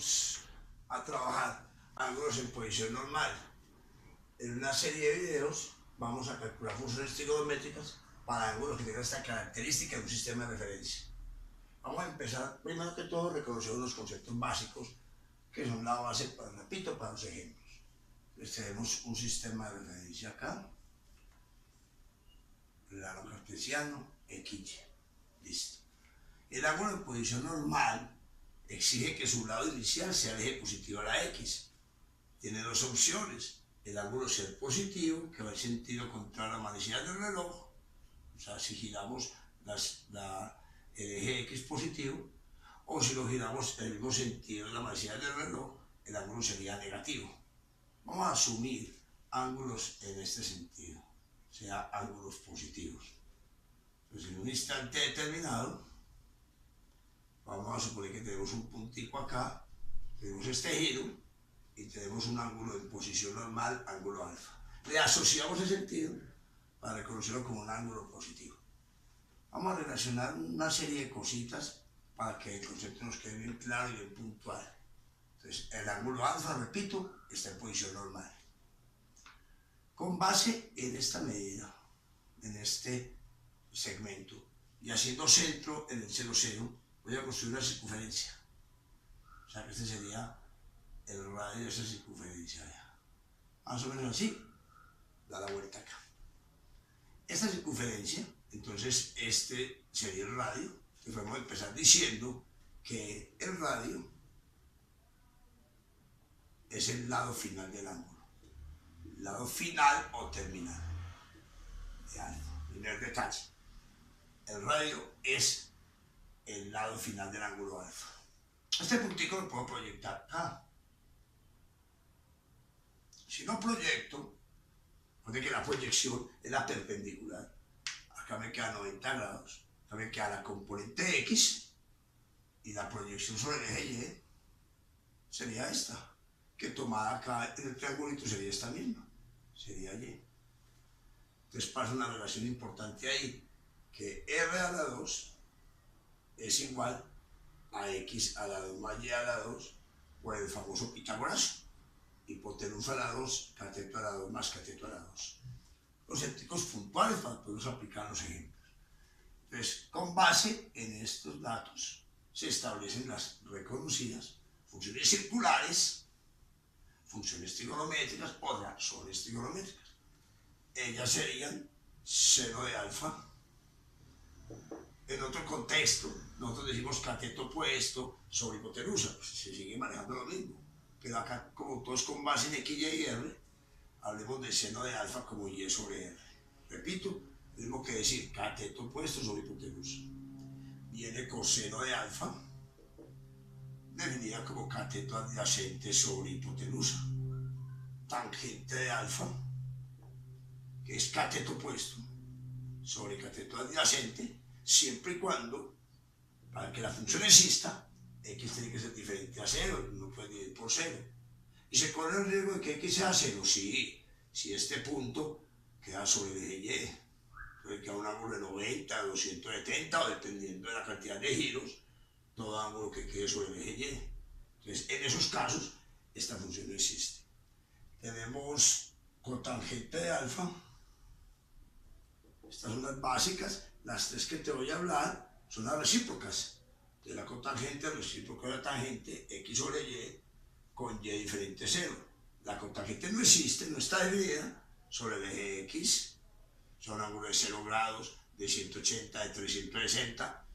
vamos a trabajar ángulos en posición normal. En una serie de videos vamos a calcular funciones trigonométricas para ángulos que tengan esta característica de un sistema de referencia. Vamos a empezar, primero que todo, reconociendo unos conceptos básicos que son la base, repito, para los ejemplos. Entonces tenemos un sistema de referencia acá, plano cartesiano, XY, listo. El ángulo en posición normal exige que su lado inicial sea el eje positivo a la X. Tiene dos opciones: el ángulo ser positivo, que va en sentido contrario a la manecilla del reloj, o sea, si giramos el eje X positivo, o si lo giramos en el mismo sentido de la manecilla del reloj, el ángulo sería negativo. Vamos a asumir ángulos en este sentido, o sea, ángulos positivos. Entonces, en un instante determinado, vamos a suponer que tenemos un puntico acá, tenemos este giro y tenemos un ángulo en posición normal, ángulo alfa. Le asociamos el sentido para reconocerlo como un ángulo positivo. Vamos a relacionar una serie de cositas para que el concepto nos quede bien claro y bien puntual. Entonces, el ángulo alfa, repito, está en posición normal. Con base en esta medida, en este segmento, y haciendo centro en el 0, 0, voy a construir una circunferencia. O sea que este sería el radio de esa circunferencia. Más o menos así, da la vuelta acá. Esta circunferencia, entonces este sería el radio. Entonces podemos empezar diciendo que el radio es el lado final del ángulo. Lado final o terminal de alfa. Primer detalle. El radio es el lado final del ángulo alfa. Este puntico lo puedo proyectar acá. Si no proyecto, puede que la proyección es la perpendicular. Acá me queda 90 grados. Acá me queda la componente X y la proyección sobre el eje Y sería esta, que tomada acá en el triangulito sería esta misma, sería Y. Entonces pasa una relación importante ahí, que R a la 2 es igual a X a la 2 más Y a la 2, o el famoso Pitágoras, hipotenusa a la 2, cateto a la 2 más cateto a la 2. Conceptos puntuales para poderlos aplicar en los ejemplos. Entonces, con base en estos datos, se establecen las reconocidas funciones circulares, funciones trigonométricas o razones trigonométricas. Ellas serían seno de alfa. En otro contexto, nosotros decimos cateto opuesto sobre hipotenusa, pues se sigue manejando lo mismo. Pero acá, como todo es con base en X, Y y R, hablemos de seno de alfa como Y sobre R. Repito, mismo que decir cateto opuesto sobre hipotenusa. Viene coseno de alfa, definida como cateto adyacente sobre hipotenusa. Tangente de alfa, que es cateto opuesto sobre cateto adyacente, siempre y cuando, para que la función exista, X tiene que ser diferente a 0, no puede dividir por 0. ¿Y se corre el riesgo de que X sea 0? Sí, si este punto queda sobre el eje Y, puede quedar un ángulo de 90, 270, o dependiendo de la cantidad de giros, todo ángulo que quede sobre el eje Y. Entonces, en esos casos, esta función no existe. Tenemos cotangente de alfa. Estas son las básicas. Las tres que te voy a hablar son las recíprocas. De la cotangente recíproca de la tangente, X sobre Y, con Y diferente a 0. La cotangente no existe, no está dividida sobre el eje X. Son ángulos de 0 grados, de 180, de 360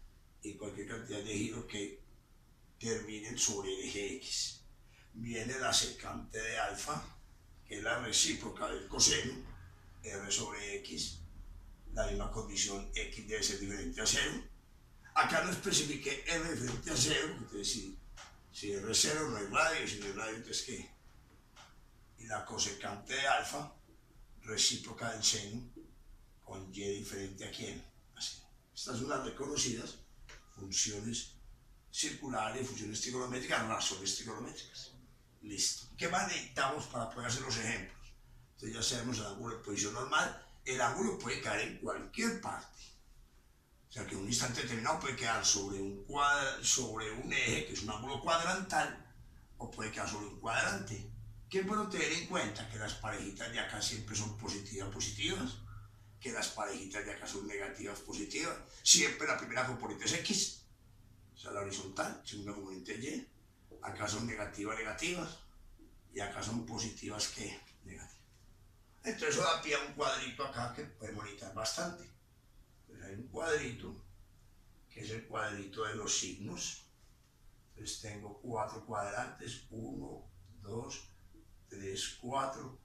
y cualquier cantidad de giros que terminen sobre el eje X. Viene la secante de alfa, que es la recíproca del coseno, R sobre X, la misma condición, X debe ser diferente a 0. Acá no especifique R diferente a 0, entonces si R es 0 no hay radio, si no hay radio, entonces ¿qué? Y la cosecante de alfa, recíproca del seno, con Y diferente a quién. Así. Estas son las reconocidas funciones circulares, funciones trigonométricas, razones trigonométricas. Listo. ¿Qué más necesitamos para poder hacer los ejemplos? Entonces ya sabemos el ángulo de posición normal. El ángulo puede caer en cualquier parte. O sea que en un instante determinado puede quedar sobre un eje, que es un ángulo cuadrantal, o puede quedar solo un cuadrante. ¿Qué puedo tener en cuenta? Que las parejitas de acá siempre son positivas, que las parejitas de acá son negativas, positivas. Siempre la primera componente es X, o sea, la horizontal, segunda componente Y. Acá son negativas, y acá son positivas que negativas. Entonces eso da pie a un cuadrito acá que puede monitorear bastante. Entonces hay un cuadrito, que es el cuadrito de los signos. Entonces tengo 4 cuadrantes, 1, 2, 3, 4.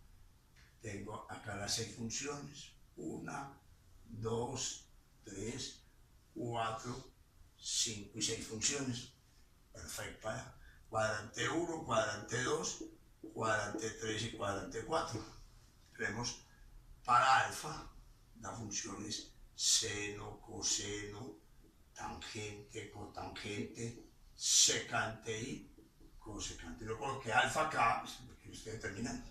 Tengo acá las 6 funciones, 1, 2, 3, 4, 5 y 6 funciones. Perfecto. Cuadrante 1, cuadrante 2, cuadrante 3 y cuadrante 4. Tenemos para alfa, la función es seno, coseno, tangente, cotangente, secante y cosecante. Yo coloqué alfa acá, porque lo estoy determinando.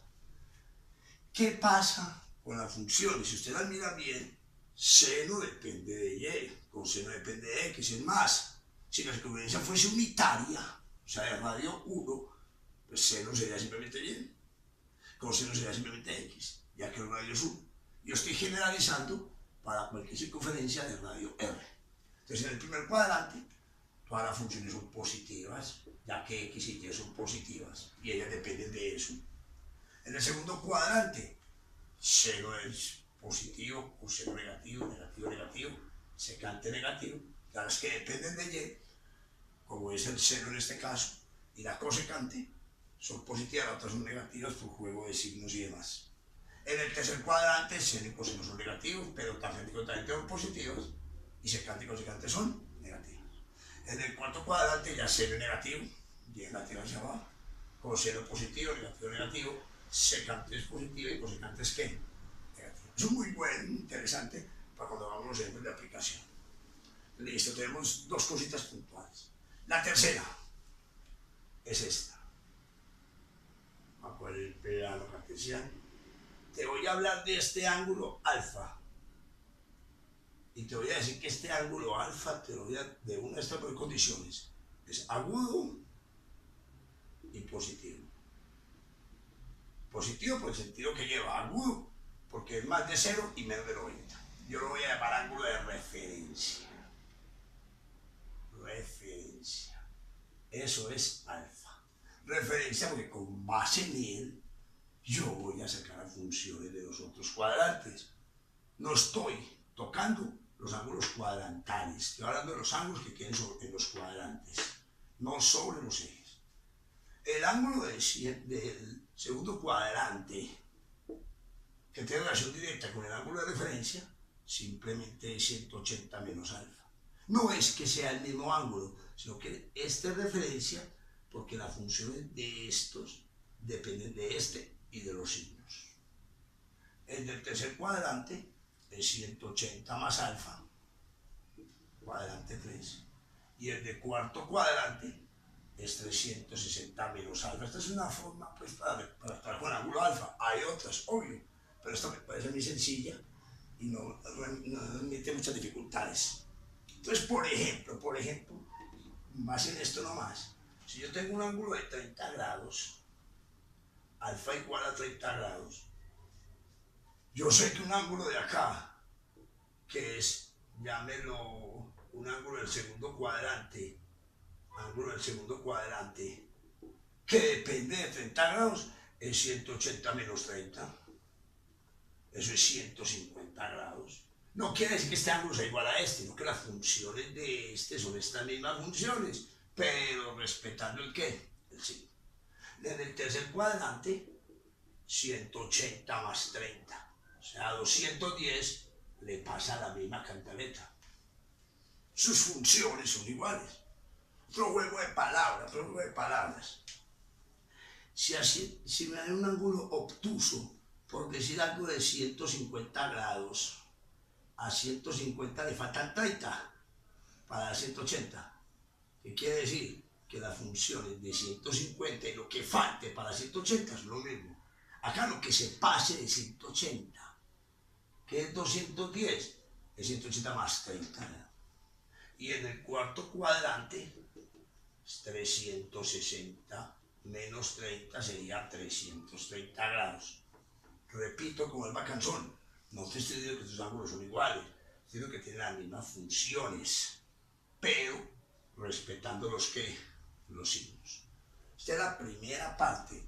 ¿Qué pasa con las funciones? Si usted las mira bien, seno depende de y, coseno depende de x, es más, si la circunferencia fuese unitaria, o sea, de radio 1, pues seno sería simplemente y, coseno sería simplemente x, ya que el radio es 1. Yo estoy generalizando para cualquier circunferencia de radio r. Entonces, en el primer cuadrante, todas las funciones son positivas, ya que x y y son positivas, y ellas dependen de eso. En el segundo cuadrante, seno es positivo, coseno negativo, negativo, secante negativo, las que dependen de y, como es el seno en este caso, y la cosecante, son positivas, las otras son negativas por juego de signos y demás. En el tercer cuadrante, seno y coseno son negativos, pero tangente y cotangente son positivos, y secante y cosecante son negativos. En el cuarto cuadrante ya seno es negativo, y negativo hacia abajo, coseno positivo, negativo, secante es positivo y cosecante es ¿qué? Negativo. Eso es muy bueno, interesante para cuando hagamos los ejemplos de aplicación. Listo, tenemos 2 cositas puntuales. La tercera es esta. Vamos a poner el plano cartesiano. Te voy a hablar de este ángulo alfa. Y te voy a decir que este ángulo alfa, te lo voy a de una de estas 2 condiciones. Es agudo y positivo. Positivo por el sentido que lleva, agudo porque es más de 0 y menos de 90. Yo lo voy a llamar ángulo de referencia. Referencia. Eso es alfa. Referencia porque con base en él yo voy a sacar las funciones de los otros cuadrantes. No estoy tocando los ángulos cuadrantales. Estoy hablando de los ángulos que queden en los cuadrantes, no sobre los ejes. El ángulo del segundo cuadrante, que tiene relación directa con el ángulo de referencia, simplemente es 180 menos alfa. No es que sea el mismo ángulo, sino que este es referencia porque las funciones de estos dependen de este y de los signos. El del tercer cuadrante es 180 más alfa, cuadrante 3. Y el de cuarto cuadrante es 360 menos alfa. Esta es una forma pues, para estar con ángulo alfa. Hay otras, obvio, pero esta me parece muy sencilla y no admite muchas dificultades. Entonces, por ejemplo, más en esto nomás, si yo tengo un ángulo de 30 grados, alfa igual a 30 grados, yo sé que un ángulo de acá, que es, llámelo, un ángulo del segundo cuadrante, que depende de 30 grados, es 180 menos 30. Eso es 150 grados. No quiere decir que este ángulo sea igual a este, sino que las funciones de este son estas mismas funciones, pero respetando el ¿qué? El signo. En el tercer cuadrante, 180 más 30. O sea, a 210 le pasa la misma cantaleta. Sus funciones son iguales. Otro juego de palabras. Si me dan un ángulo obtuso, por decir algo de 150 grados, a 150 le faltan 30 para dar 180. ¿Qué quiere decir? Que las funciones de 150 y lo que falte para 180 es lo mismo. Acá lo que se pase de 180, que es 210, es 180 más 30. Y en el cuarto cuadrante es 360 menos 30 sería 330 grados. Repito, como el bacanzón, no te estoy diciendo que estos ángulos son iguales, sino que tienen las mismas funciones, pero respetando los signos. Esta es la primera parte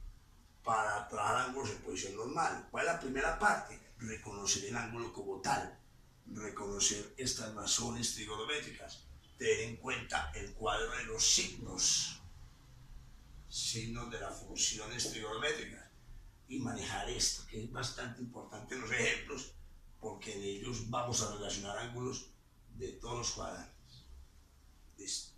para trabajar ángulos en posición normal. ¿Cuál es la primera parte? Reconocer el ángulo como tal, reconocer estas razones trigonométricas, tener en cuenta el cuadro de los signos de las funciones trigonométricas y manejar esto, que es bastante importante en los ejemplos, porque en ellos vamos a relacionar ángulos de todos los cuadrantes. Listo.